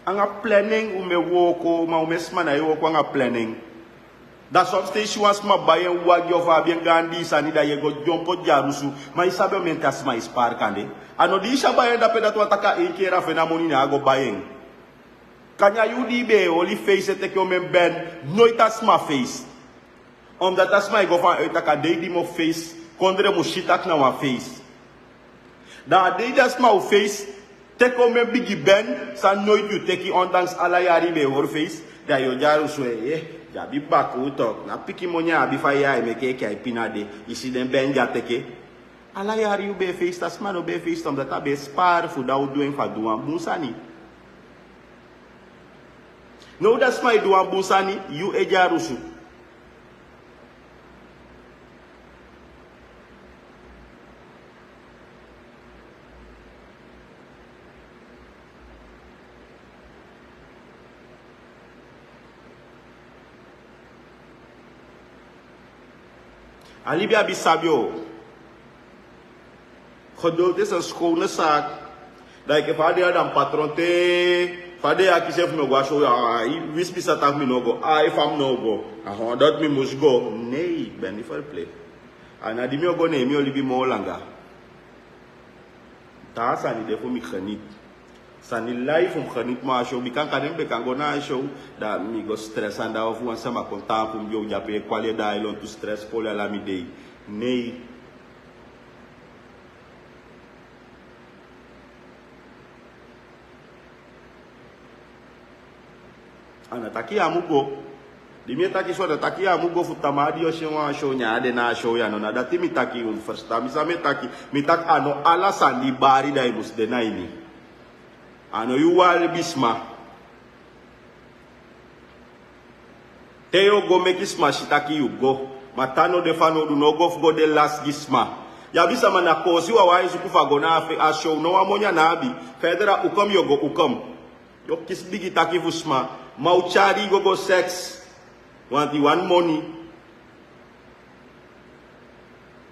Anga planning ume woko ma ume smana yo ko anga planning da substation was ma bayen wagi of abien gandi sani da yego jompo jarusu ma isabe mentas ma ispar kande ano di isha bayen da peda to ataka ekera fenamoni na go bayen kanya yudi be oli face te ko men ben noitas ma face omdat as ma go van uitaka deidi mo face kondre mo shitak na wa face da deidi as ma face Teko me bigi ben, sa nooit you teki ondanks alla jari be horface, dat je jaru swe, jabi baku tok, na piki monya abi fa ya me ke kai pinade, isi den ben ja teke. Alla jari you be face, tas man be face, omdat dat be spar voor dat doen van doen busani. No, that's my doen busani, you e jarusu. Alibi abi sabio. Geduld is een schone zaak. Dat ik vader dan patron te. Vader aki chef no go show ya. Wis bisa tak mi no go. If I'm no go. Dat me must go. Nee, ik ben niet verplicht. En die me go nee, me olibi mo langa. Daar zijn die voor me geniet. Sani life om geniet maar show. Ik kan kadem be kan go na show. Dat me go stress en daar voor sama contact om jou jape kwale daar lon to stress pole la mi day. Nee. Ana taki amugo. Di mi taki so da taki amugo futamadi o shewa show nya de na show ya no na dati mi taki un first time sa mi taki mi tak ano ala sandi bari dai mus de naini. Ano you wal bisma. Teo go make isma shitaki you go. Matano de fano do no go de last gisma. Ya bisa mana kosi wa wai suku fagona a show no amonya na abi. Federa ukom yo go ukom. Yo kis bigi taki fusma. Mauchari go sex. Want you want money.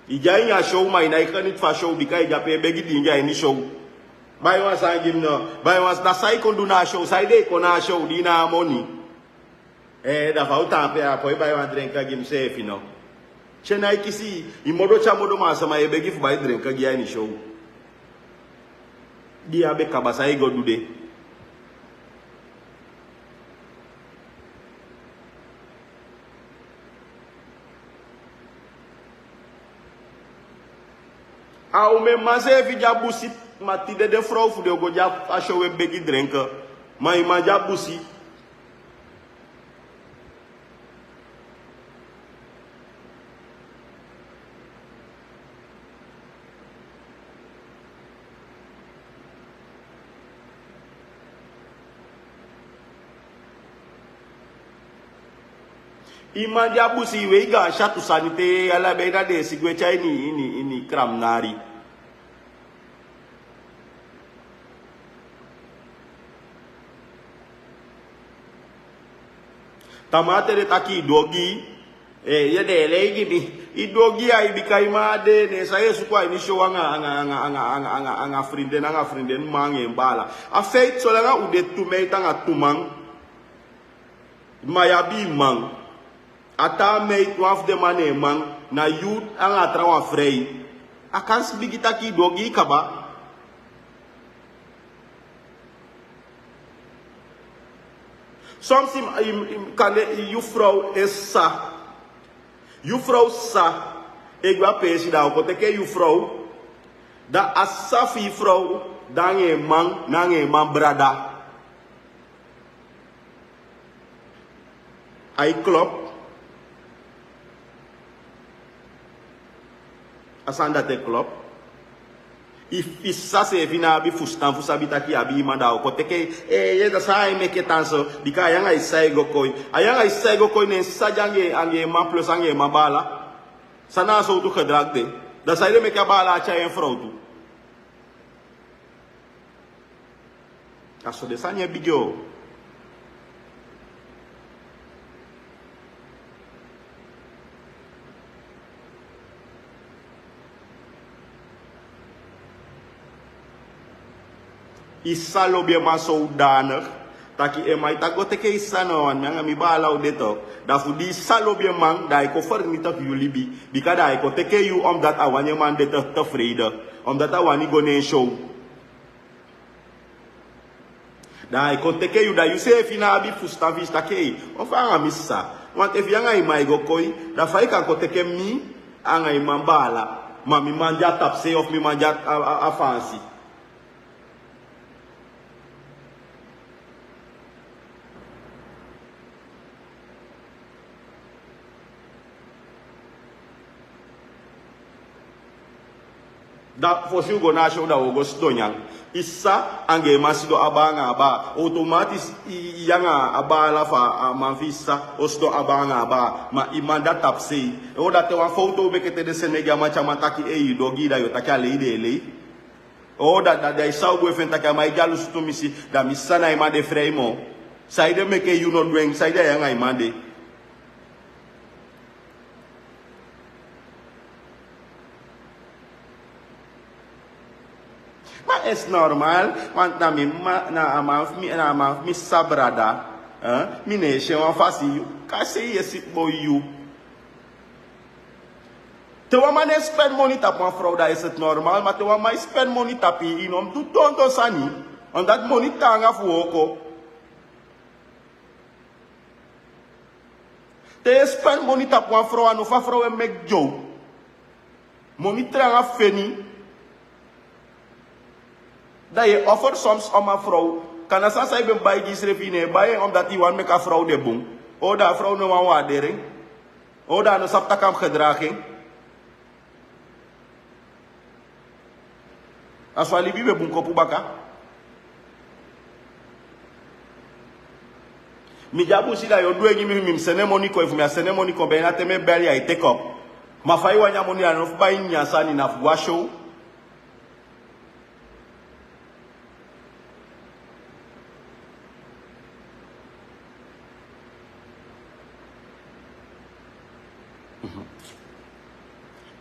Ijai ya show mai na ikanit fa show bika ija pe begi dinga ini show. Bai was angim no. Bai was na sai kon do na show. Sai de kon na show di na money. Da fa uta pe a poi bai wan drink agim safe no. Chena ikisi imodo cha modo ma sama e begi fu bai drink agi ini show. Dia be kabasa e go dude. Au me maze vija busi matide de frau fu de go ja a show e begi drink. Mai ma ja busi. Ima dia busi weiga shatu sanite ala beida de sigwecha ini kram nari. Tamate de taki dogi ye de legi bi idogi ai bikai made ne saya suka ini show anga frienden mange mbala. A fait so langa ude tumei tanga tumang. Mayabi mang. Ata mate waf de mane man na youth anga trawa frei. Akans bigita ki dogi kaba. Somsim kane you vrouw is sa. You vrouw sa. Ik wa pesi da ko teke you vrouw. Da asafi vrouw dange man brada. Ai klop. Asanda te klop. If isa se vina bi fustan fusabita ki abi manda ko teke ye da sai me ke tanso bika yanga isai go koi ayanga isai go koi ne sajange ange ma plus ange ma bala sana so tu gedrag de da sai me ke bala cha en fraudu aso de sanya bigyo. Isa lo bia maso daner taki e mai ta gote ke isa no an nga mi bala o deto da fu di salo bia man dai ko fer mi tak yu libi bika dai ko teke yu dat awanye man deto te vrede dat awani go ne show dai ko teke yu da yu se fina abi fusta vista ke on fa nga missa want if yanga i mai go koi da fa ka ko teke mi anga i mambala ma mi manja tapse of mi manja a fancy. Dat voor jou na show dat we go stonyang. Isa ange masido abanga aba automatisch yanga aba la fa manvisa osto abanga aba ma imanda tapsi o dat wan foto bekete de Senegal ma chama taki e dogi da yo taki ale ide o dat dai sau go fen taki ma galu sto misi da misana imande freimo saide meke you no doing saide yanga imande. Maar is normaal, want na mi sabrada, mi neesje wan fasi, kasi je sit boy you. Te wa man spend money tap een vrouw, dat is het normaal, maar te wa man spend money tap in om doet tonto sani, omdat money tanga fuoko. Te spend money tap een vrouw, en of een vrouw en make joke. Money tranga feni. Dat je offert soms om een vrouw. Kan je zeggen, ik ben bij die schrijven, bij omdat hij wil met een vrouw de boom. O dat vrouw nu een waardering. O dat een saptakam gedraging. Als we libi boom kopu baka. Mi jabu si dat je doe niet meer met sene money ko, even met sene money ko bijna te me bel je take up. Maar fai wanya money aan of bij nya sani na washo.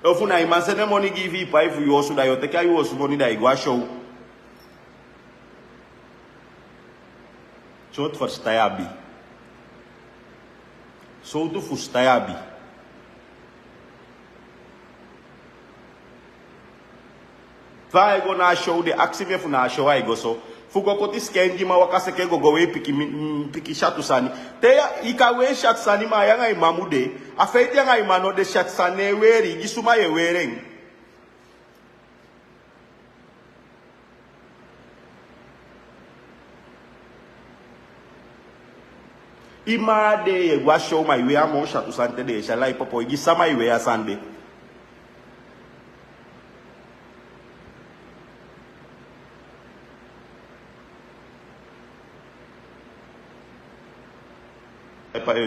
If you na send money give you pay for you also that you take you also money that you go show. So het verstayabi. So to fustayabi. Vai go na show the active for na show I go so. Fugo koti scan di ma wakase ke go we piki shatu sani. Teya ikawe shat sani ma yanga imamude. Afeiti yanga imano de shat sane weri gisuma ye wereng. Ima de ye gwa show my we amo shatu sante de shala ipopo gisama iwe ya sande.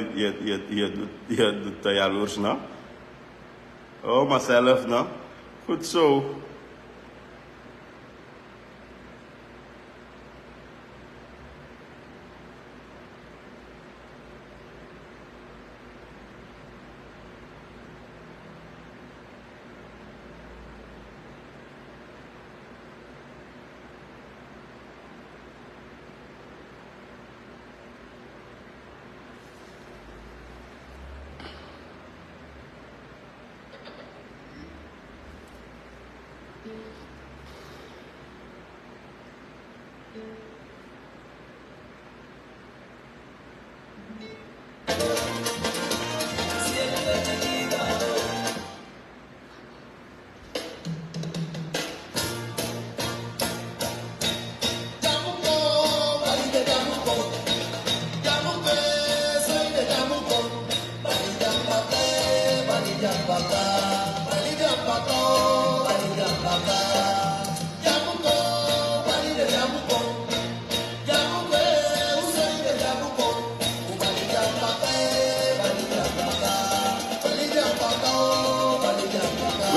Je doet jaloers, no? Oh, maar zelf, no? Goed zo.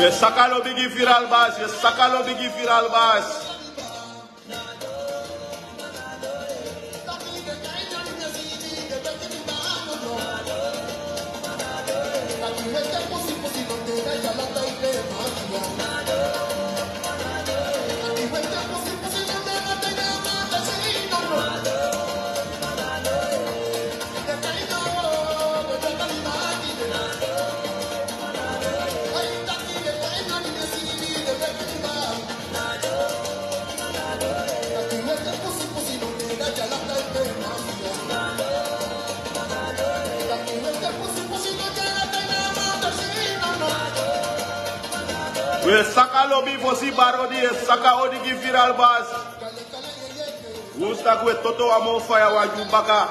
We sakalo bigi viraalbaas, we sakalo bigi viraalbaas. We sakalo bi fosi barodi saka odigi viraalbaas. Woensdag we toto amo fire wa jubaka.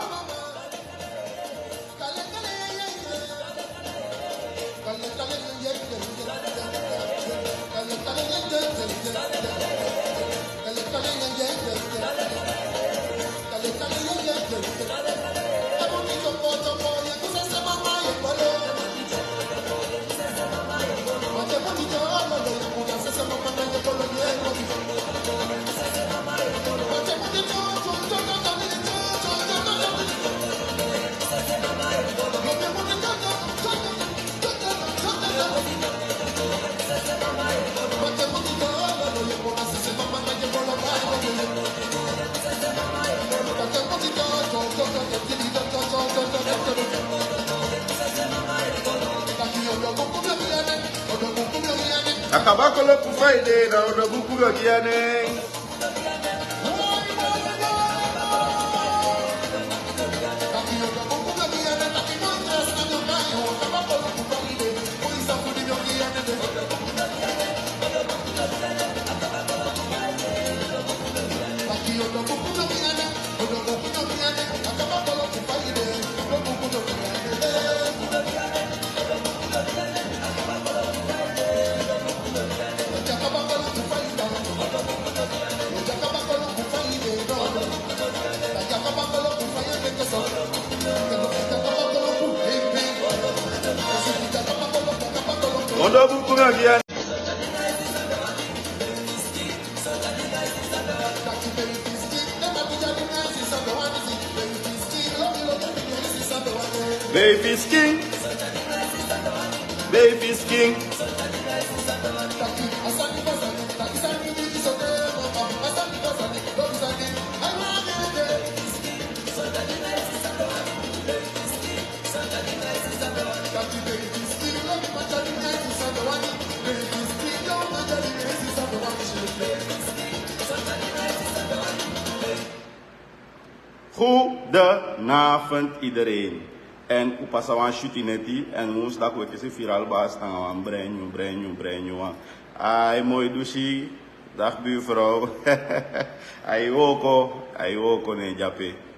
Yakabakolo Kufaide, the Buku again. Ondo buku ngagian. Baby's king. Baby's king. Goedenavond iedereen. En u passa wan shootineti en woensdag we kiezen viraalbaas dan wan brand new. Ai mooi douche. Dag buurvrouw. Ai woko ne jape.